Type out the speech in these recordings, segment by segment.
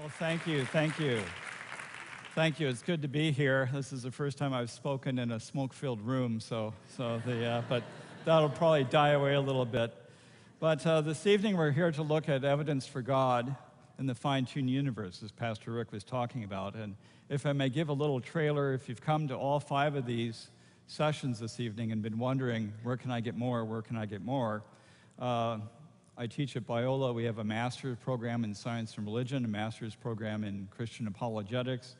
Well, thank you, thank you. Thank you. It's good to be here. This is the first time I've spoken in a smoke-filled room, but that'll probably die away a little bit. But this evening we're here to look at evidence for God in the fine-tuned universe, as Pastor Rick was talking about. And if I may give a little trailer, if you've come to all 5 of these sessions this evening and been wondering, where can I get more, where can I get more? I teach at Biola. We have a master's program in science and religion, a master's program in Christian apologetics.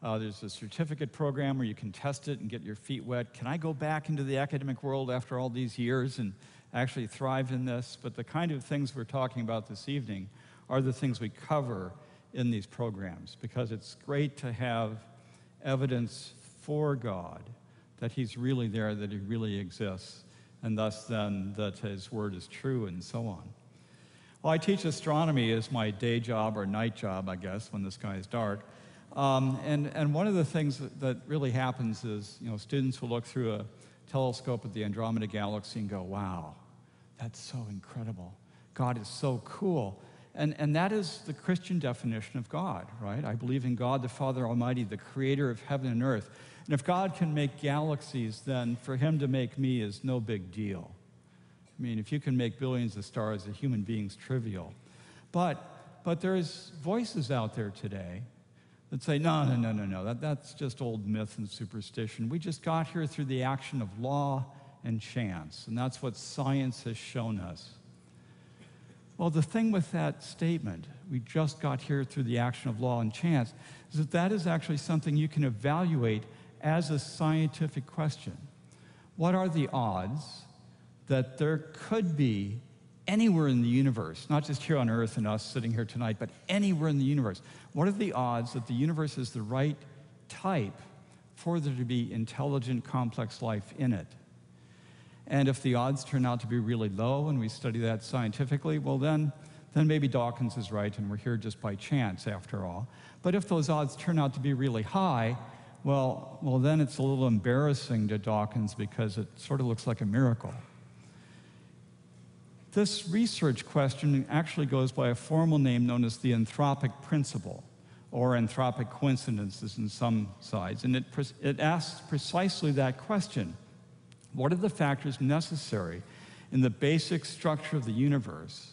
There's a certificate program where you can test it and get your feet wet. Can I go back into the academic world after all these years and actually thrive in this? But the kind of things we're talking about this evening are the things we cover in these programs, because it's great to have evidence for God, that he's really there, that he really exists, and thus then that his word is true, and so on. Well, I teach astronomy as my day job or night job, I guess, when the sky is dark. And one of the things that really happens is, students will look through a telescope at the Andromeda Galaxy and go, wow, that's so incredible. God is so cool. And that is the Christian definition of God, right? I believe in God the Father Almighty, the creator of heaven and earth. And if God can make galaxies, then for him to make me is no big deal. I mean, if you can make billions of stars, a human being's trivial. But there's voices out there today that say, no, that's just old myth and superstition. We just got here through the action of law and chance, and that's what science has shown us. Well, the thing with that statement, we just got here through the action of law and chance, is that that is actually something you can evaluate as a scientific question. What are the odds that there could be anywhere in the universe, not just here on Earth and us sitting here tonight, but anywhere in the universe? What are the odds that the universe is the right type for there to be intelligent, complex life in it? And if the odds turn out to be really low and we study that scientifically, well then maybe Dawkins is right and we're here just by chance after all. But if those odds turn out to be really high, well then it's a little embarrassing to Dawkins because it sort of looks like a miracle. This research question actually goes by a formal name known as the anthropic principle, or anthropic coincidences in some sides, and it asks precisely that question. What are the factors necessary in the basic structure of the universe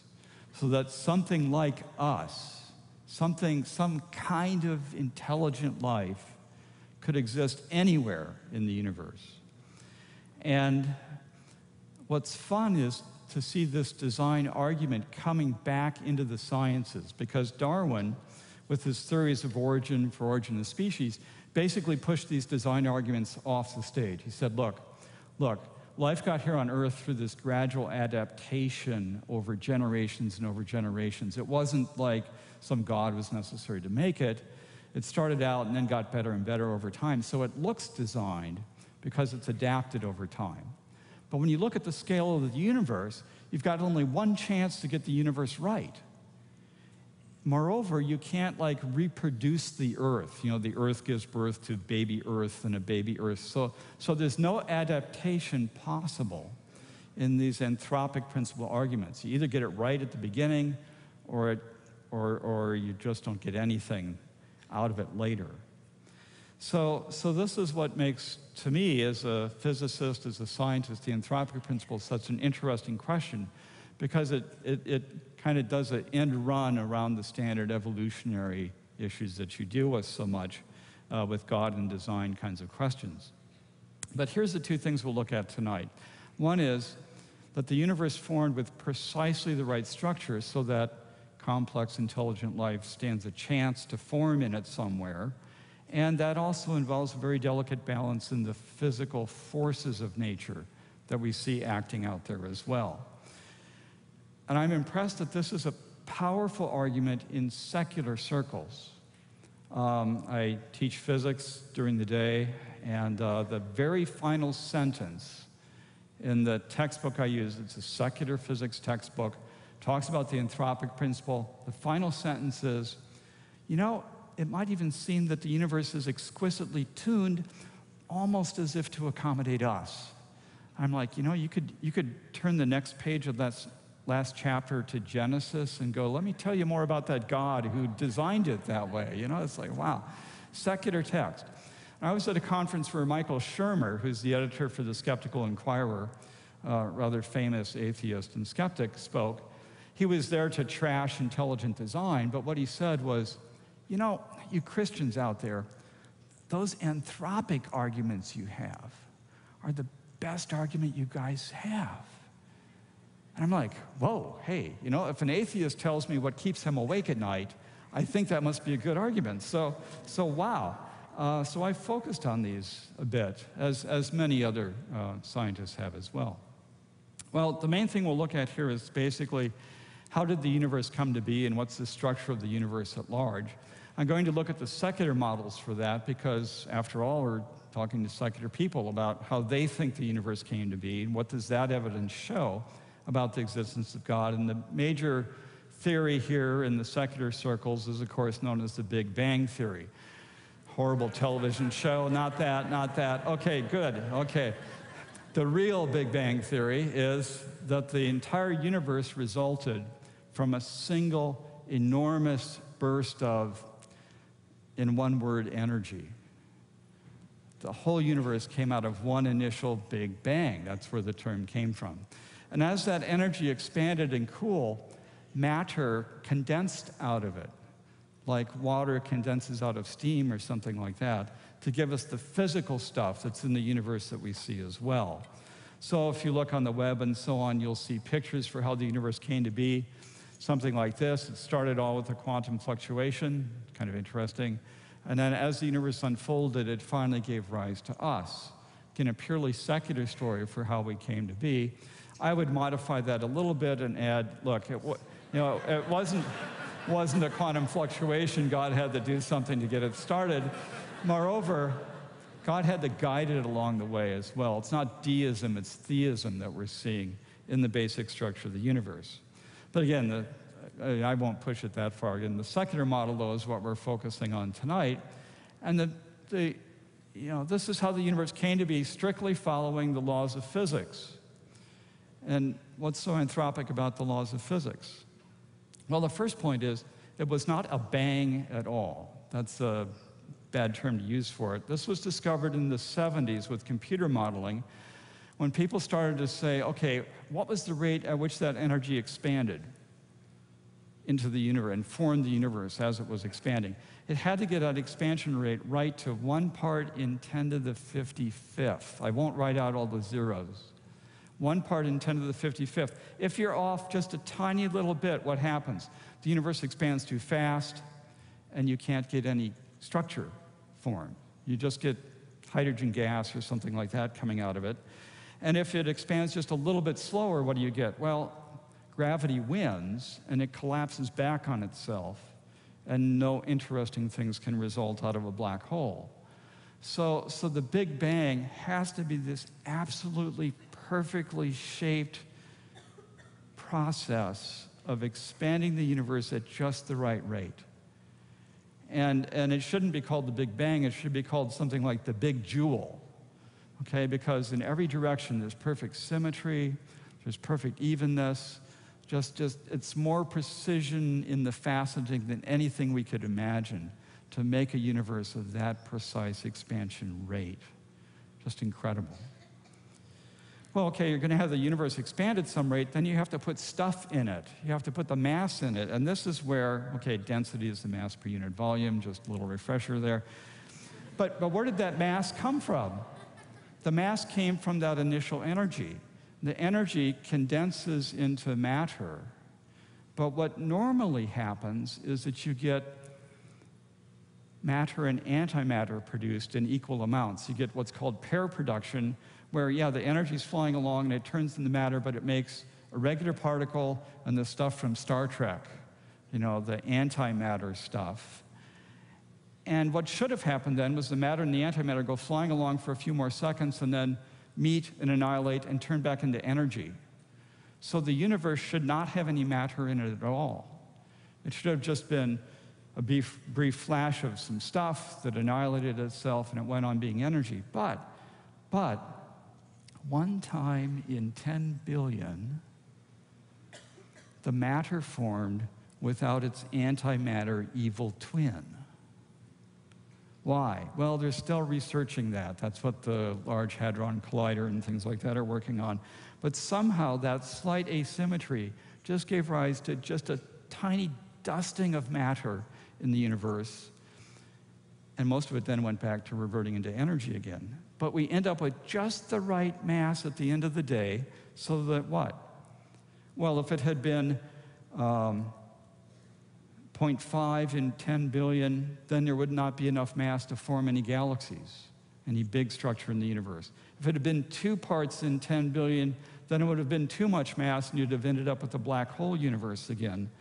so that something like us, some kind of intelligent life could exist anywhere in the universe? And what's fun is to see this design argument coming back into the sciences, because Darwin, with his theories of origin for origin of species, basically pushed these design arguments off the stage. He said, look, life got here on Earth through this gradual adaptation over generations and over generations. It wasn't like some God was necessary to make it. It started out and then got better and better over time. So it looks designed because it's adapted over time. But when you look at the scale of the universe, you've got only one chance to get the universe right. Moreover, you can't reproduce the Earth. The Earth gives birth to baby Earth and a baby Earth. So there's no adaptation possible in these anthropic principle arguments. You either get it right at the beginning or you just don't get anything out of it later. So this is what makes, to me, as a physicist, as a scientist, the anthropic principle such an interesting question, because it kind of does an end run around the standard evolutionary issues that you deal with so much with God and design kinds of questions. But here's the 2 things we'll look at tonight. One is that the universe formed with precisely the right structure so that complex, intelligent life stands a chance to form in it somewhere. And that also involves a very delicate balance in the physical forces of nature that we see acting out there as well. And I'm impressed that this is a powerful argument in secular circles. I teach physics during the day, and the very final sentence in the textbook I use, it's a secular physics textbook, talks about the anthropic principle. The final sentence is, it might even seem that the universe is exquisitely tuned, almost as if to accommodate us. I'm like, you could turn the next page of that last chapter to Genesis and go, let me tell you more about that God who designed it that way. You know, it's like, wow, secular text. I was at a conference where Michael Shermer, who's the editor for the Skeptical Inquirer, rather famous atheist and skeptic, spoke. He was there to trash intelligent design, but what he said was, you know, you Christians out there, those anthropic arguments you have are the best argument you guys have. And I'm like, whoa, hey, you know, if an atheist tells me what keeps him awake at night, I think that must be a good argument. So wow. So I focused on these a bit, as many other scientists have as well. Well, the main thing we'll look at here is basically how did the universe come to be and what's the structure of the universe at large. I'm going to look at the secular models for that because, after all, we're talking to secular people about how they think the universe came to be and what does that evidence show about the existence of God. And the major theory here in the secular circles is, of course, known as the Big Bang Theory. Horrible television show, not that. Okay, good, okay. The real Big Bang Theory is that the entire universe resulted from a single enormous burst of, in one word, energy. The whole universe came out of one initial Big Bang. That's where the term came from. And as that energy expanded and cooled, matter condensed out of it, like water condenses out of steam or something like that, to give us the physical stuff that's in the universe that we see as well. So if you look on the web and so on, you'll see pictures for how the universe came to be, something like this. It started all with a quantum fluctuation, kind of interesting. And then as the universe unfolded, it finally gave rise to us. Again, a purely secular story for how we came to be. I would modify that a little bit and add, look, it wasn't a quantum fluctuation. God had to do something to get it started. Moreover, God had to guide it along the way as well. It's not deism, it's theism that we're seeing in the basic structure of the universe. But again, I won't push it that far. Again, the secular model, though, is what we're focusing on tonight. And this is how the universe came to be, strictly following the laws of physics. And what's so anthropic about the laws of physics? Well, the first point is, it was not a bang at all. That's a bad term to use for it. This was discovered in the 70s with computer modeling, when people started to say, okay, what was the rate at which that energy expanded into the universe and formed the universe as it was expanding? It had to get that expansion rate right to 1 part in 10 to the 55th. I won't write out all the zeros. 1 part in 10 to the 55th. If you're off just a tiny little bit, what happens? The universe expands too fast, and you can't get any structure formed. You just get hydrogen gas or something like that coming out of it. And if it expands just a little bit slower, what do you get? Well, gravity wins, and it collapses back on itself, and no interesting things can result out of a black hole. So the Big Bang has to be this absolutely perfectly shaped process of expanding the universe at just the right rate. And it shouldn't be called the Big Bang, it should be called something like the Big Jewel, okay? Because in every direction there's perfect symmetry, there's perfect evenness, just it's more precision in the faceting than anything we could imagine to make a universe of that precise expansion rate. Just incredible. Well, okay, you're going to have the universe expand at some rate, then you have to put stuff in it. You have to put the mass in it. And this is where, okay, density is the mass per unit volume, just a little refresher there. But where did that mass come from? The mass came from that initial energy. The energy condenses into matter. But what normally happens is that you get matter and antimatter produced in equal amounts. You get what's called pair production, where, yeah, the energy's flying along and it turns into matter, but it makes a regular particle and the stuff from Star Trek, you know, the antimatter stuff. And what should have happened then was the matter and the antimatter go flying along for a few more seconds and then meet and annihilate and turn back into energy. So the universe should not have any matter in it at all. It should have just been a brief flash of some stuff that annihilated itself and it went on being energy. But 1 time in 10 billion, the matter formed without its antimatter evil twin. Why? Well, they're still researching that. That's what the Large Hadron Collider and things like that are working on. But somehow that slight asymmetry just gave rise to just a tiny dusting of matter in the universe. And most of it then went back to reverting into energy again. But we end up with just the right mass at the end of the day, so that what? Well, if it had been 0.5 in 10 billion, then there would not be enough mass to form any galaxies, any big structure in the universe. If it had been 2 parts in 10 billion, then it would have been too much mass and you'd have ended up with a black hole universe again.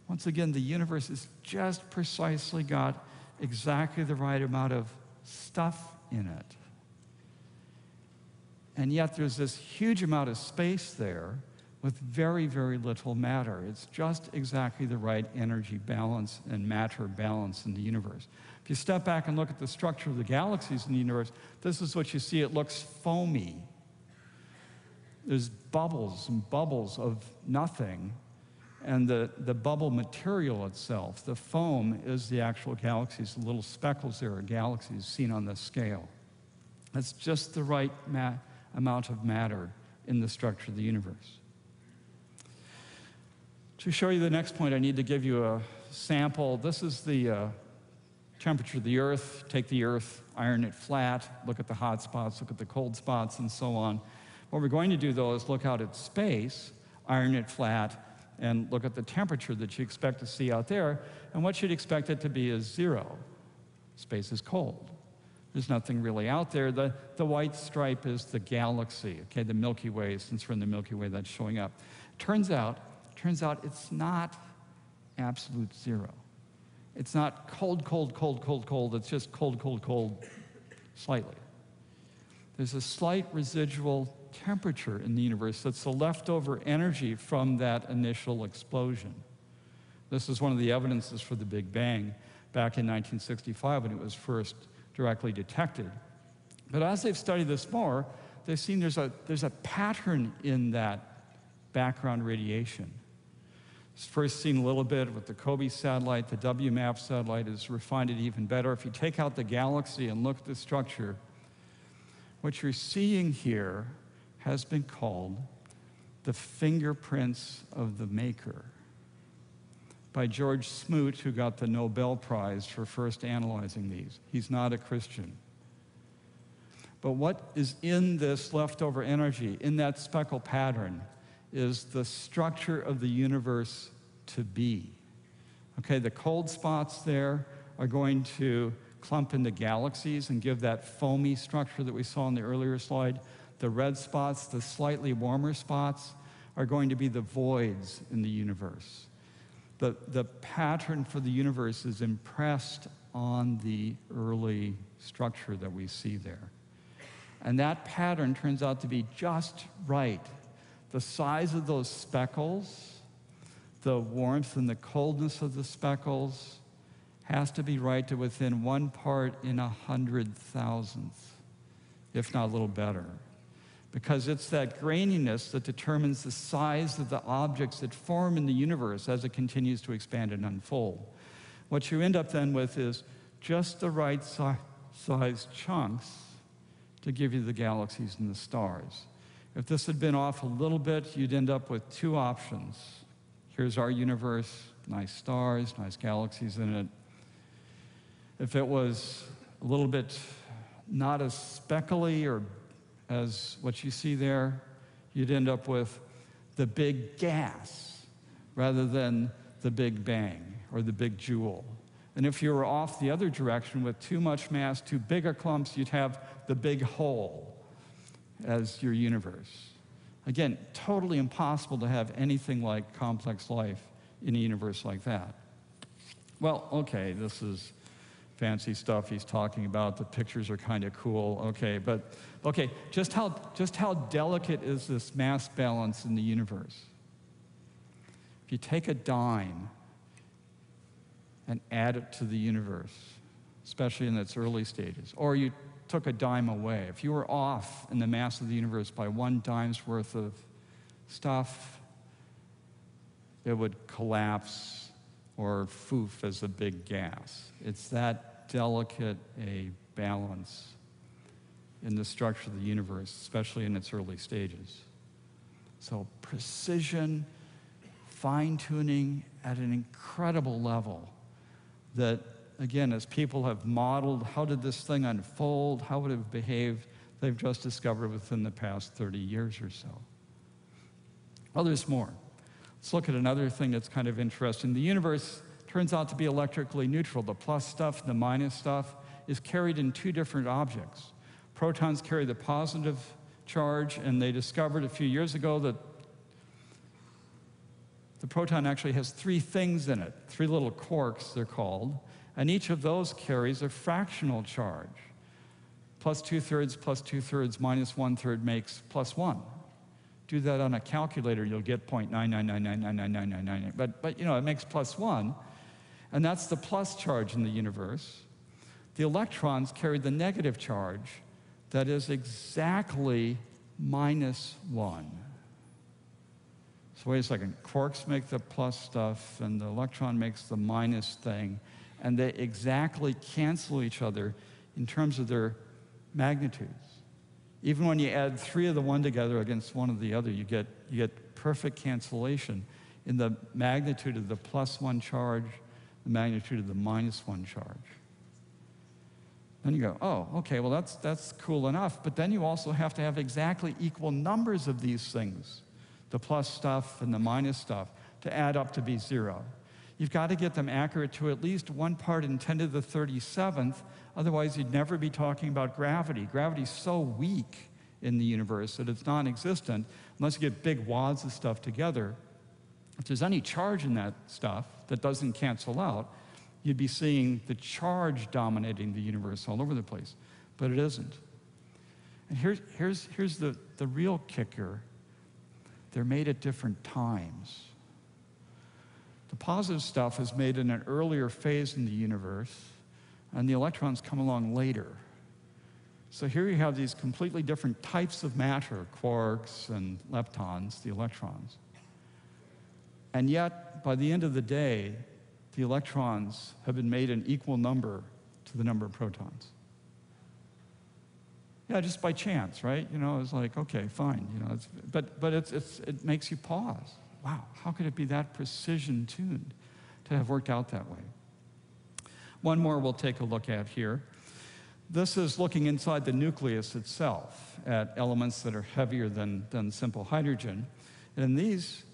Once again, the universe has just precisely got exactly the right amount of stuff in it. And yet there's this huge amount of space there with very, very little matter. It's just exactly the right energy balance and matter balance in the universe. If you step back and look at the structure of the galaxies in the universe, this is what you see. It looks foamy. There's bubbles and bubbles of nothing, and the bubble material itself, the foam, is the actual galaxies. The little speckles there are galaxies seen on the scale. That's just the right amount of matter in the structure of the universe. To show you the next point, I need to give you a sample. This is the temperature of the Earth. Take the Earth, iron it flat, look at the hot spots, look at the cold spots, and so on. What we're going to do, though, is look out at space, iron it flat, and look at the temperature that you expect to see out there. And what you'd expect it to be is 0. Space is cold. There's nothing really out there. The white stripe is the galaxy, okay, the Milky Way, since we're in the Milky Way, that's showing up. Turns out it's not absolute 0. It's not cold, cold, cold, cold, cold. It's just cold, cold, cold, slightly. There's a slight residual temperature in the universe that's the leftover energy from that initial explosion. This is one of the evidences for the Big Bang back in 1965 when it was first directly detected. But as they've studied this more, they've seen there's a pattern in that background radiation. It's first seen a little bit with the COBE satellite. The WMAP satellite has refined it even better. If you take out the galaxy and look at the structure, what you're seeing here has been called the fingerprints of the maker by George Smoot, who got the Nobel Prize for first analyzing these. He's not a Christian. But what is in this leftover energy, in that speckle pattern, is the structure of the universe to be. Okay, the cold spots there are going to clump into galaxies and give that foamy structure that we saw in the earlier slide. The red spots, the slightly warmer spots, are going to be the voids in the universe. The pattern for the universe is impressed on the early structure that we see there. And that pattern turns out to be just right. The size of those speckles, the warmth and the coldness of the speckles has to be right to within 1 part in 100,000th, if not a little better. Because it's that graininess that determines the size of the objects that form in the universe as it continues to expand and unfold. What you end up then with is just the right size chunks to give you the galaxies and the stars. If this had been off a little bit, you'd end up with 2 options. Here's our universe, nice stars, nice galaxies in it. If it was a little bit not as speckly or as what you see there, you'd end up with the big gas rather than the Big Bang or the big jewel. And if you were off the other direction with too much mass, too big a clumps, you'd have the big hole as your universe. Again, totally impossible to have anything like complex life in a universe like that. Well, okay, this is fancy stuff he's talking about. The pictures are kind of cool. Okay, but okay, just how delicate is this mass balance in the universe? If you take a dime and add it to the universe, especially in its early stages, or you took a dime away, if you were off in the mass of the universe by 1 dime's worth of stuff, it would collapse or foof as a big gas. It's that delicate a balance in the structure of the universe, especially in its early stages. So precision, fine-tuning at an incredible level that, again, as people have modeled, how did this thing unfold, how would it have behaved, they've just discovered within the past 30 years or so. Well, there's more. Let's look at another thing that's kind of interesting. The universe turns out to be electrically neutral. The plus stuff and the minus stuff is carried in two different objects. Protons carry the positive charge, and they discovered a few years ago that the proton actually has three things in it, three little quarks, they're called, and each of those carries a fractional charge. Plus 2/3, plus 2/3, minus 1/3 makes plus 1. Do that on a calculator, you'll get 0.999999999. But you know, it makes plus 1, and that's the plus charge in the universe. The electrons carry the negative charge that is exactly minus 1. So wait a second, quarks make the plus stuff, and the electron makes the minus thing, and they exactly cancel each other in terms of their magnitudes. Even when you add 3 of the one together against 1 of the other, you get perfect cancellation in the magnitude of the plus 1 charge, the magnitude of the minus 1 charge. Then you go, oh, okay, well that's cool enough, but then you also have to have exactly equal numbers of these things, the plus stuff and the minus stuff, to add up to be 0. You've got to get them accurate to at least 1 part in 10 to the 37th, otherwise you'd never be talking about gravity. Gravity's so weak in the universe that it's non-existent unless you get big wads of stuff together. If there's any charge in that stuff that doesn't cancel out, you'd be seeing the charge dominating the universe all over the place, but it isn't. And here's the real kicker. They're made at different times. The positive stuff is made in an earlier phase in the universe, and the electrons come along later. So here you have these completely different types of matter, quarks and leptons, the electrons. And yet, by the end of the day, the electrons have been made an equal number to the number of protons. Yeah, just by chance, right? You know, it's like, okay, fine. You know, but it makes you pause. Wow, how could it be that precision-tuned to have worked out that way? One more we'll take a look at here. This is looking inside the nucleus itself at elements that are heavier than simple hydrogen. And in these,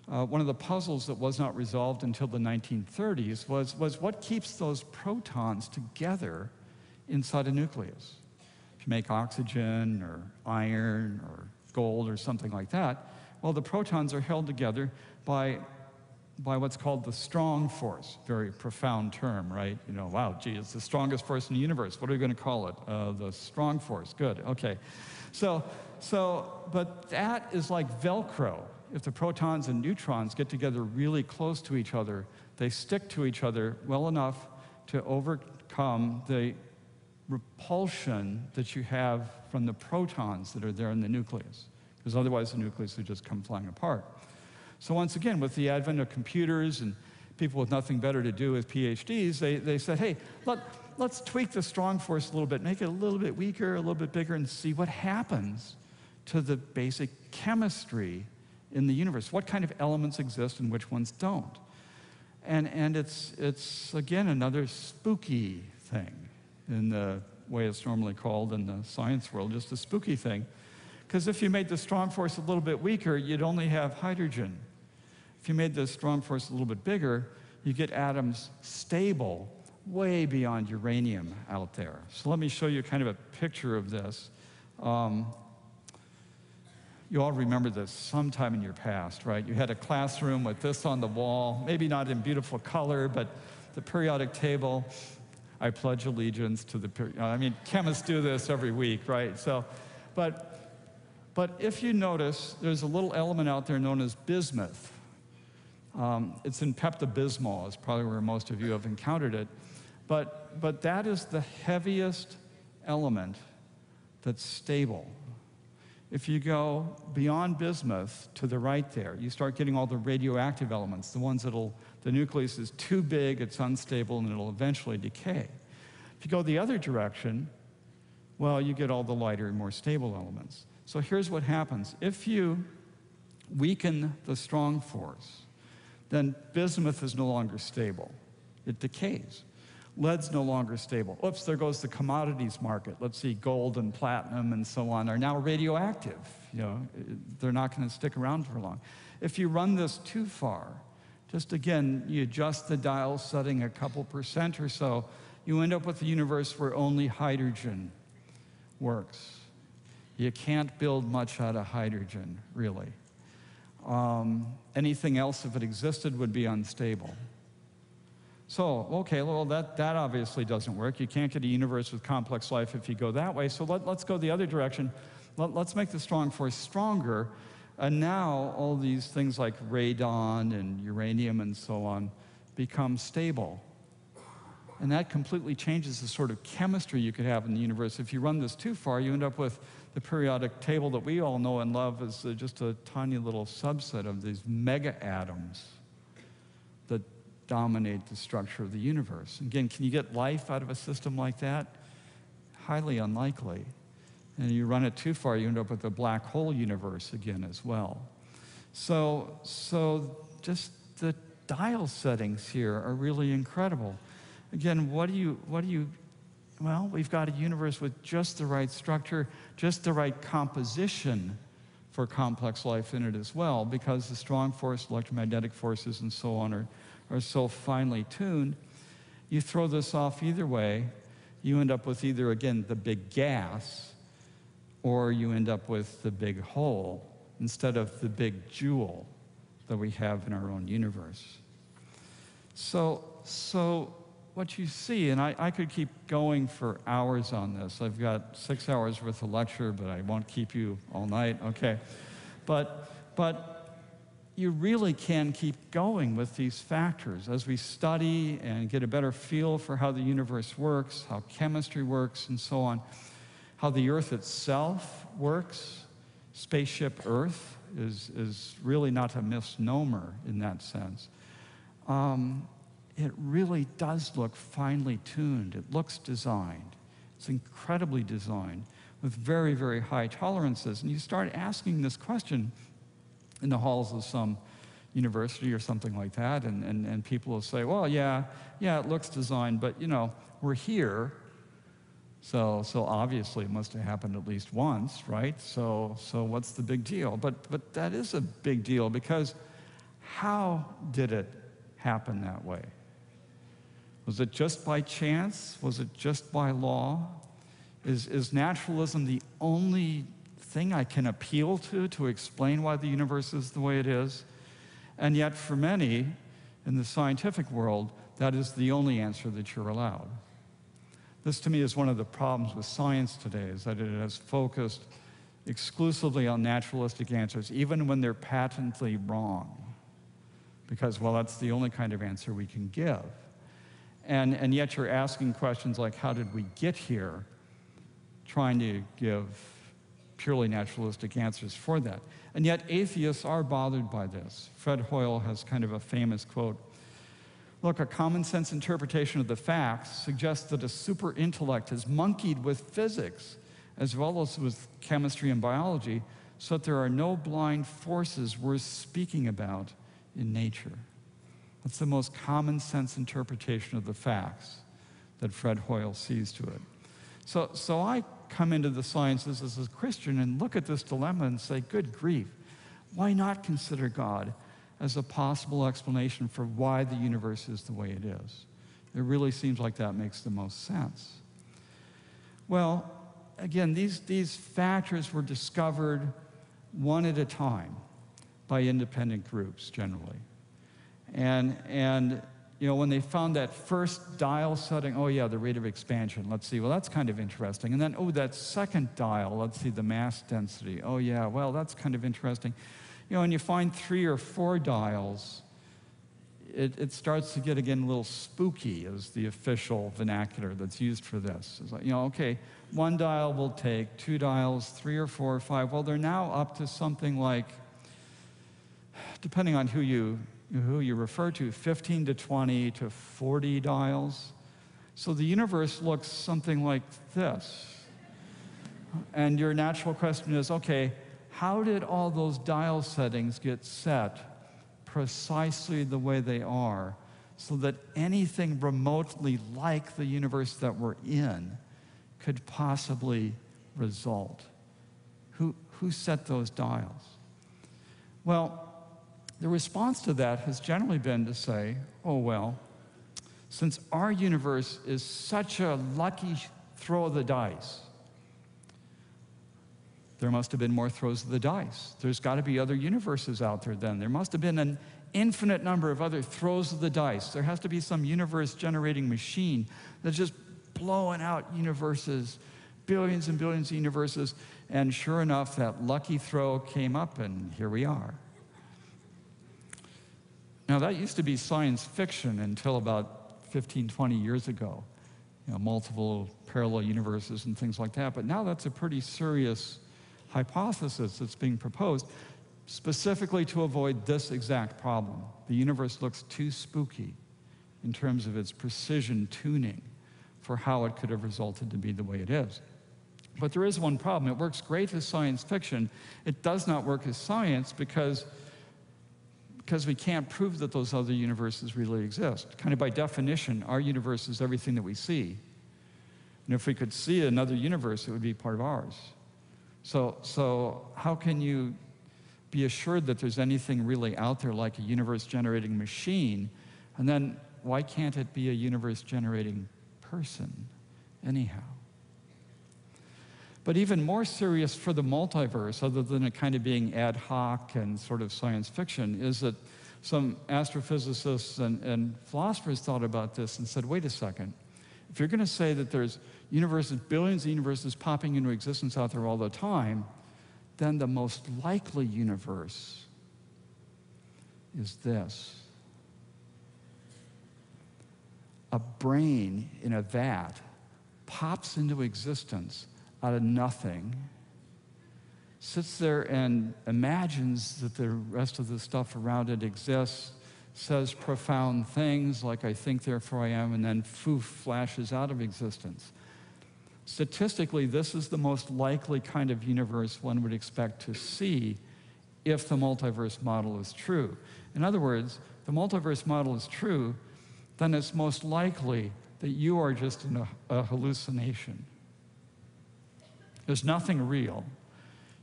one of the puzzles that was not resolved until the 1930s was what keeps those protons together inside a nucleus. If you make oxygen or iron or gold or something like that, well, the protons are held together by what's called the strong force. Very profound term, right? You know, wow, gee, it's the strongest force in the universe. What are we going to call it? The strong force. Good, okay. But that is like Velcro. If the protons and neutrons get together really close to each other, they stick to each other well enough to overcome the repulsion that you have from the protons that are there in the nucleus, because otherwise the nucleus would just come flying apart. So once again, with the advent of computers and people with nothing better to do with PhDs, they said, hey, let's tweak the strong force a little bit, make it a little bit weaker, a little bit bigger, and see what happens to the basic chemistry in the universe. What kind of elements exist and which ones don't? And it's again, another spooky thing in the way it's normally called in the science world, just a spooky thing. Because if you made the strong force a little bit weaker, you'd only have hydrogen. If you made the strong force a little bit bigger, you get atoms stable way beyond uranium out there. So let me show you kind of a picture of this. You all remember this sometime in your past, right? You had a classroom with this on the wall, maybe not in beautiful color, but the periodic table. I pledge allegiance to the I mean, chemists do this every week, right? So, but if you notice, there's a little element out there known as bismuth. It's in Pepto-Bismol. It's probably where most of you have encountered it. But that is the heaviest element that's stable. If you go beyond bismuth to the right there, you start getting all the radioactive elements, the ones the nucleus is too big, it's unstable, and it'll eventually decay. If you go the other direction, well, you get all the lighter, more stable elements. So here's what happens. If you weaken the strong force, then bismuth is no longer stable. It decays. Lead's no longer stable. Oops, there goes the commodities market. Let's see, gold and platinum and so on are now radioactive. They're not going to stick around for long. If you run this too far, just again, you adjust the dial setting a couple % or so, you end up with a universe where only hydrogen works. You can't build much out of hydrogen, really. Anything else, if it existed, would be unstable. So, okay, well, that obviously doesn't work. You can't get a universe with complex life if you go that way. So let's go the other direction. Let's make the strong force stronger. And now all these things like radon and uranium and so on become stable. And that completely changes the sort of chemistry you could have in the universe. If you run this too far, you end up with the periodic table that we all know and love as just a tiny little subset of these mega atoms that dominate the structure of the universe. Again, can you get life out of a system like that? Highly unlikely. And you run it too far, you end up with a black hole universe again as well. So just the dial settings here are really incredible. Again, well, we've got a universe with just the right structure, just the right composition for complex life in it as well, because the strong force, electromagnetic forces, and so on are so finely tuned. You throw this off either way, you end up with either, again, the big gas, or you end up with the big hole instead of the big jewel that we have in our own universe. So what you see, and I could keep going for hours on this. I've got 6 hours worth of lecture, but I won't keep you all night, okay? But you really can keep going with these factors as we study and get a better feel for how the universe works, how chemistry works, and so on, how the Earth itself works. Spaceship Earth is really not a misnomer in that sense. It really does look finely tuned. It looks designed. It's incredibly designed with very, very high tolerances. And you start asking this question in the halls of some university or something like that, and people will say, well, yeah, it looks designed, but, we're here, so obviously it must have happened at least once, right? So what's the big deal? But that is a big deal, because how did it happen that way? Was it just by chance? Was it just by law? Is naturalism the only thing I can appeal to explain why the universe is the way it is? And yet for many in the scientific world, that is the only answer that you're allowed. This to me is one of the problems with science today, is that it has focused exclusively on naturalistic answers, even when they're patently wrong. Because, well, that's the only kind of answer we can give. And yet you're asking questions like, how did we get here? Trying to give purely naturalistic answers for that. And yet atheists are bothered by this. Fred Hoyle has kind of a famous quote. Look, a common sense interpretation of the facts suggests that a super intellect has monkeyed with physics as well as with chemistry and biology, so that there are no blind forces worth speaking about in nature. That's the most common sense interpretation of the facts that Fred Hoyle sees to it. So I come into the sciences as a Christian and look at this dilemma and say, good grief, why not consider God as a possible explanation for why the universe is the way it is? It really seems like that makes the most sense. Well, again, these factors were discovered one at a time by independent groups generally. And when they found that first dial setting, oh yeah, the rate of expansion, let's see, well, that's kind of interesting. And then, oh, that second dial, let's see, the mass density. Oh yeah, well, that's kind of interesting. And you find 3 or 4 dials, it starts to get, again, a little spooky is the official vernacular that's used for this. It's like, okay, one dial will take, 2 dials, 3 or 4 or 5. Well, they're now up to something like, depending on who you refer to, 15 to 20 to 40 dials. So the universe looks something like this. And your natural question is, okay, how did all those dial settings get set precisely the way they are so that anything remotely like the universe that we're in could possibly result? Who set those dials? Well, the response to that has generally been to say, oh, well, since our universe is such a lucky throw of the dice, there must have been more throws of the dice. There's got to be other universes out there then. There must have been an infinite number of other throws of the dice. There has to be some universe-generating machine that's just blowing out universes, billions and billions of universes, and sure enough, that lucky throw came up, and here we are. Now, that used to be science fiction until about 15, 20 years ago, multiple parallel universes and things like that, but now that's a pretty serious hypothesis that's being proposed specifically to avoid this exact problem. The universe looks too spooky in terms of its precision tuning for how it could have resulted to be the way it is. But there is one problem. It works great as science fiction. It does not work as science because we can't prove that those other universes really exist. Kind of by definition, our universe is everything that we see. And if we could see another universe, it would be part of ours. So how can you be assured that there's anything really out there like a universe-generating machine? And then why can't it be a universe-generating person anyhow? But even more serious for the multiverse, other than it kind of being ad hoc and sort of science fiction, is that some astrophysicists and philosophers thought about this and said, wait a second, if you're going to say that there's universes, billions of universes popping into existence out there all the time, then the most likely universe is this. A brain in a vat pops into existence out of nothing, sits there and imagines that the rest of the stuff around it exists, says profound things like, I think, therefore I am, and then poof, flashes out of existence. Statistically, this is the most likely kind of universe one would expect to see if the multiverse model is true. In other words, if the multiverse model is true, then it's most likely that you are just in a hallucination. There's nothing real.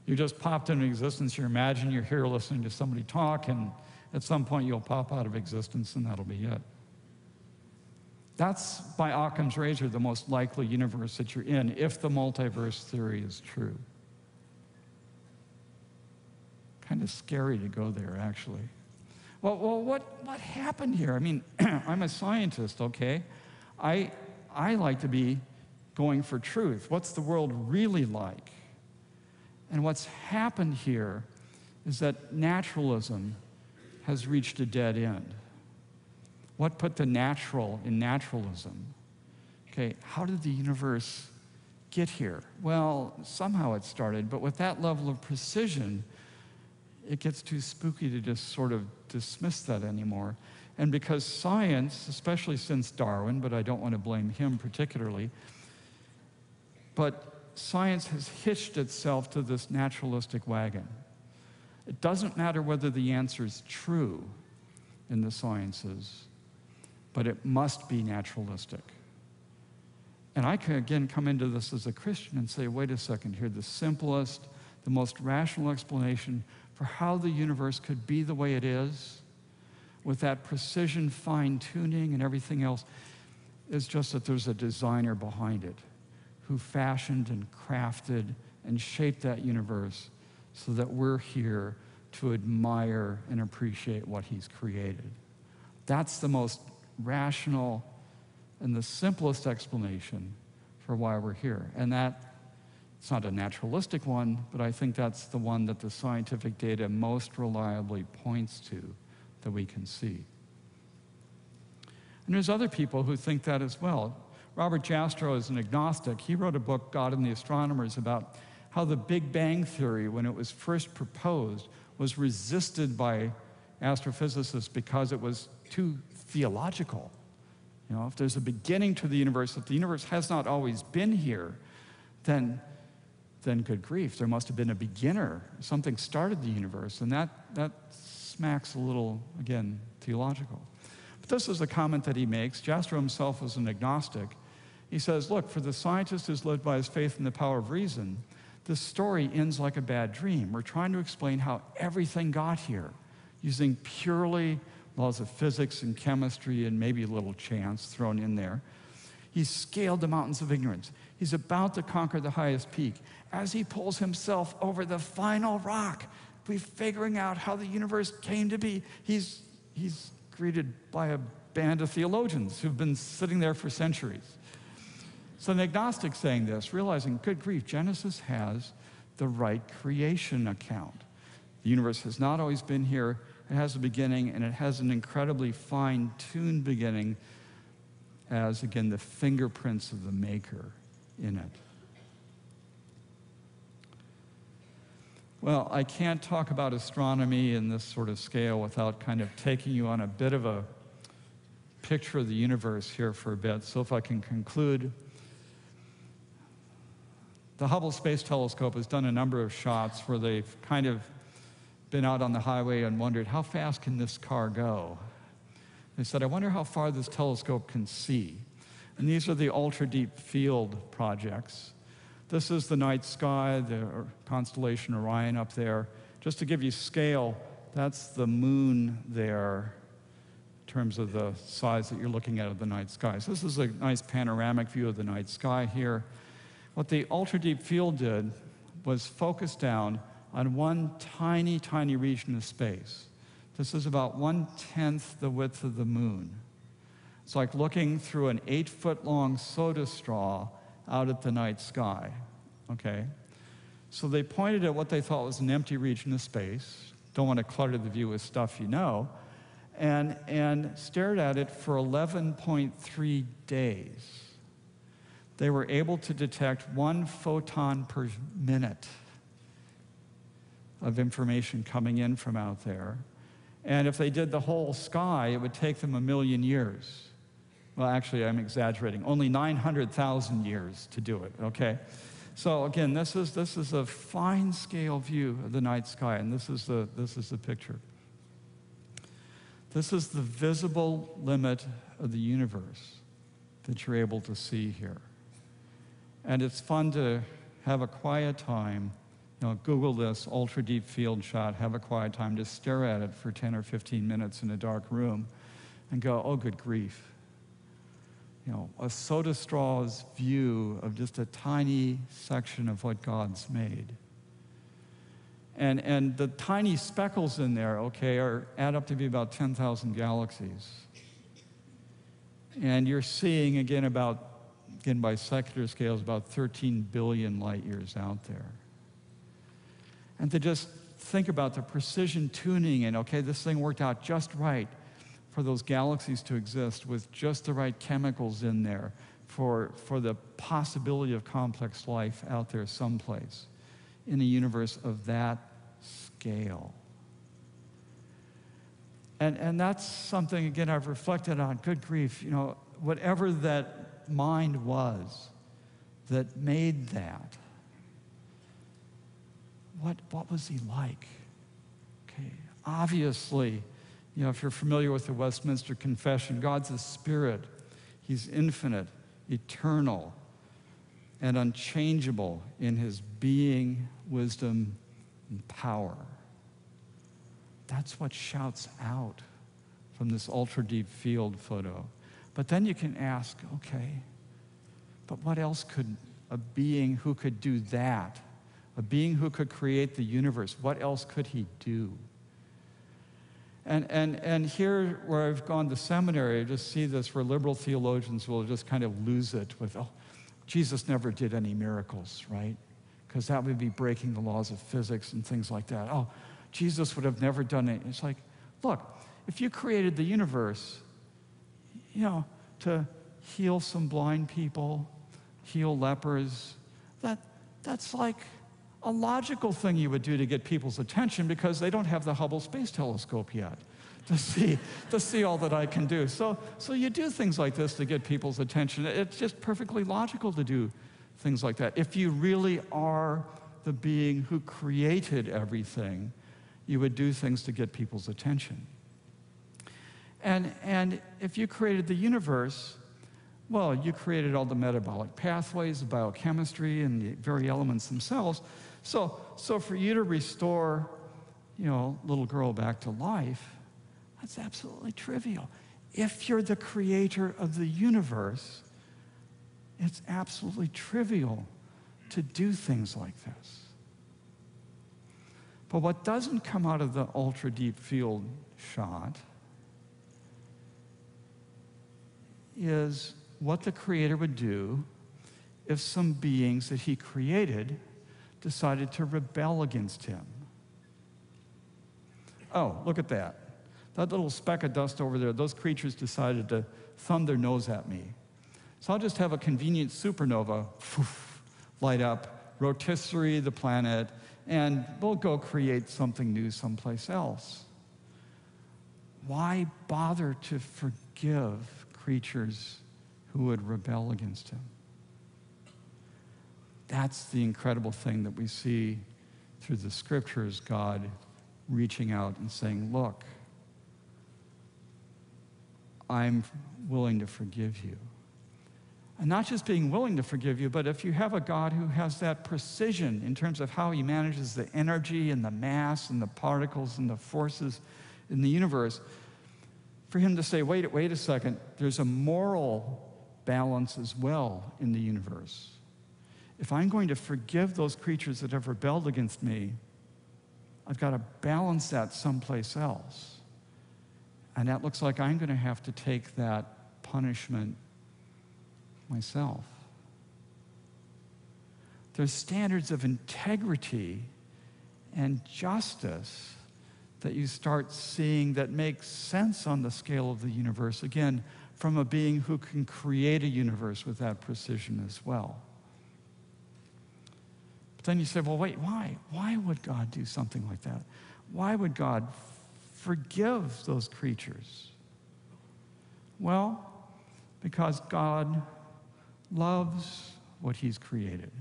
You just popped into existence, you imagine you're here listening to somebody talk, and at some point you'll pop out of existence and that'll be it. That's, by Occam's razor, the most likely universe that you're in if the multiverse theory is true. Kind of scary to go there, actually. Well, what happened here? I mean, I'm a scientist, okay? I like to be going for truth. What's the world really like? And what's happened here is that naturalism has reached a dead end. What put the natural in naturalism? Okay, how did the universe get here? Well, somehow it started, but with that level of precision, it gets too spooky to just sort of dismiss that anymore. And because science, especially since Darwin, but I don't want to blame him particularly, but science has hitched itself to this naturalistic wagon. It doesn't matter whether the answer is true in the sciences, but it must be naturalistic. And I can, again, come into this as a Christian and say, wait a second here, the simplest, the most rational explanation for how the universe could be the way it is, with that precision, fine-tuning, and everything else, is just that there's a designer behind it who fashioned and crafted and shaped that universe so that we're here to admire and appreciate what he's created. That's the most rational and the simplest explanation for why we're here. And that, it's not a naturalistic one, but I think that's the one that the scientific data most reliably points to that we can see. And there's other people who think that as well. Robert Jastrow is an agnostic. He wrote a book, God and the Astronomers, about how the Big Bang Theory, when it was first proposed, was resisted by astrophysicists because it was too theological. You know, if there's a beginning to the universe, if the universe has not always been here, then good grief, there must have been a beginner. Something started the universe, and that smacks a little, again, theological. But this is a comment that he makes. Jastrow himself was an agnostic. He says, look, for the scientist who's led by his faith in the power of reason, this story ends like a bad dream. We're trying to explain how everything got here, using purely laws of physics and chemistry and maybe a little chance thrown in there. He's scaled the mountains of ignorance. He's about to conquer the highest peak. As he pulls himself over the final rock, we're figuring out how the universe came to be. He's greeted by a band of theologians who've been sitting there for centuries. So an agnostic saying this, realizing, good grief, Genesis has the right creation account. The universe has not always been here. It has a beginning, and it has an incredibly fine-tuned beginning as, again, the fingerprints of the Maker in it. Well, I can't talk about astronomy in this sort of scale without kind of taking you on a bit of a picture of the universe here for a bit. So if I can conclude, the Hubble Space Telescope has done a number of shots where they've kind of been out on the highway and wondered, how fast can this car go? They said, I wonder how far this telescope can see. And these are the ultra-deep field projects. This is the night sky, the constellation Orion up there. Just to give you scale, that's the moon there in terms of the size that you're looking at of the night sky. So this is a nice panoramic view of the night sky here. What the ultra-deep field did was focus down on one tiny, tiny region of space. This is about 1/10 the width of the moon. It's like looking through an 8-foot-long soda straw out at the night sky, okay? So they pointed at what they thought was an empty region of space, don't want to clutter the view with stuff you know, and stared at it for 11.3 days. They were able to detect 1 photon per minute of information coming in from out there. And if they did the whole sky, it would take them 1 million years. Well, actually, I'm exaggerating. Only 900,000 years to do it, okay? So again, this is a fine-scale view of the night sky, and this is the picture. This is the visible limit of the universe that you're able to see here. And it's fun to have a quiet time. You know, Google this ultra-deep field shot, have a quiet time, just stare at it for 10 or 15 minutes in a dark room and go, oh, good grief. You know, a soda straw's view of just a tiny section of what God's made. And the tiny speckles in there, okay, add up to be about 10,000 galaxies. And you're seeing, again, by secular scales, about 13 billion light years out there. And to just think about the precision tuning and, okay, this thing worked out just right for those galaxies to exist with just the right chemicals in there for the possibility of complex life out there someplace in a universe of that scale. And that's something, again, I've reflected on. Good grief, you know, whatever that mind was that made that, what was he like? Okay, obviously, you know, if you're familiar with the Westminster Confession, God's a spirit. He's infinite, eternal, and unchangeable in his being, wisdom, and power. That's what shouts out from this ultra-deep field photo. But then you can ask, okay, but what else could a being who could do that, a being who could create the universe, what else could he do? And here, where I've gone to seminary, I just see this where liberal theologians will just kind of lose it with, oh, Jesus never did any miracles, right? Because that would be breaking the laws of physics and things like that. Oh, Jesus would have never done it. It's like, look, if you created the universe, to heal some blind people, heal lepers. That's like a logical thing you would do to get people's attention because they don't have the Hubble Space Telescope yet to see all that I can do. So you do things like this to get people's attention. It's just perfectly logical to do things like that. If you really are the being who created everything, you would do things to get people's attention. And if you created the universe, well, you created all the metabolic pathways, the biochemistry, and the very elements themselves. So for you to restore, little girl back to life, that's absolutely trivial. If you're the creator of the universe, it's absolutely trivial to do things like this. But what doesn't come out of the ultra-deep field shot is what the Creator would do if some beings that he created decided to rebel against him. Oh, look at that. That little speck of dust over there, those creatures decided to thumb their nose at me. So I'll just have a convenient supernova light up, rotisserie the planet, and we'll go create something new someplace else. Why bother to forgive creatures who would rebel against him? That's the incredible thing that we see through the scriptures, God reaching out and saying, look, I'm willing to forgive you. And not just being willing to forgive you, but if you have a God who has that precision in terms of how he manages the energy and the mass and the particles and the forces in the universe, for him to say, wait a second, there's a moral balance as well in the universe. If I'm going to forgive those creatures that have rebelled against me, I've got to balance that someplace else. And that looks like I'm going to have to take that punishment myself. There's standards of integrity and justice that you start seeing that make sense on the scale of the universe, again, from a being who can create a universe with that precision as well. But then you say, well, wait, why? Why would God do something like that? Why would God forgive those creatures? Well, because God loves what he's created.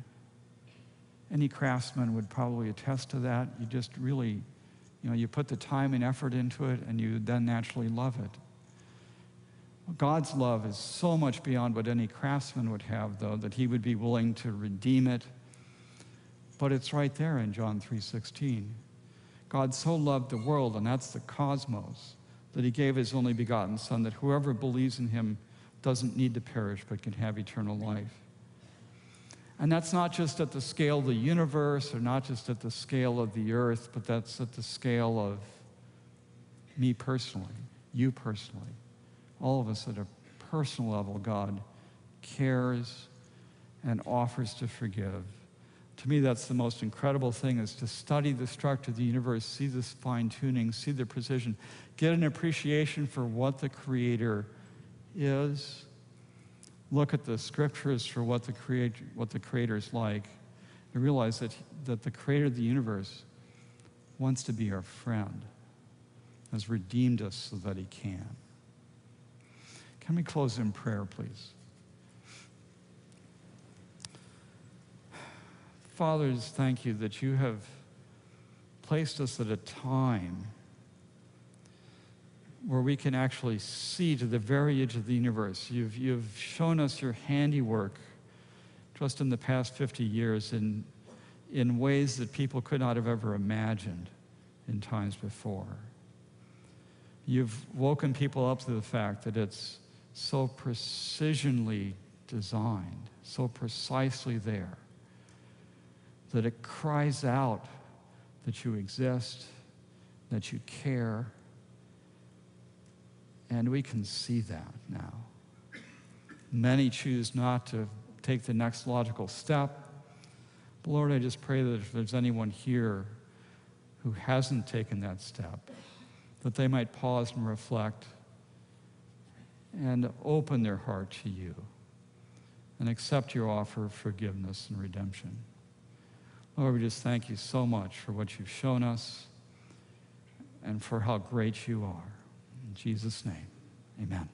Any craftsman would probably attest to that. You just really, you put the time and effort into it, and you then naturally love it. God's love is so much beyond what any craftsman would have, though, that he would be willing to redeem it. But it's right there in John 3:16. God so loved the world, and that's the cosmos, that he gave his only begotten Son, that whoever believes in him doesn't need to perish but can have eternal life. And that's not just at the scale of the universe or not just at the scale of the earth, but that's at the scale of me personally, you personally. All of us at a personal level, God cares and offers to forgive. To me, that's the most incredible thing, is to study the structure of the universe, see this fine-tuning, see the precision, get an appreciation for what the Creator is, look at the scriptures for what the Creator is like, and realize that the Creator of the universe wants to be our friend, has redeemed us so that he can. Can we close in prayer, please? Fathers, thank you that you have placed us at a time where we can actually see to the very edge of the universe. You've shown us your handiwork just in the past 50 years in ways that people could not have ever imagined in times before. You've woken people up to the fact that it's so precisionally designed, so precisely there, that it cries out that you exist, that you care, and we can see that now. Many choose not to take the next logical step. But Lord, I just pray that if there's anyone here who hasn't taken that step, that they might pause and reflect and open their heart to you and accept your offer of forgiveness and redemption. Lord, we just thank you so much for what you've shown us and for how great you are. In Jesus' name, amen.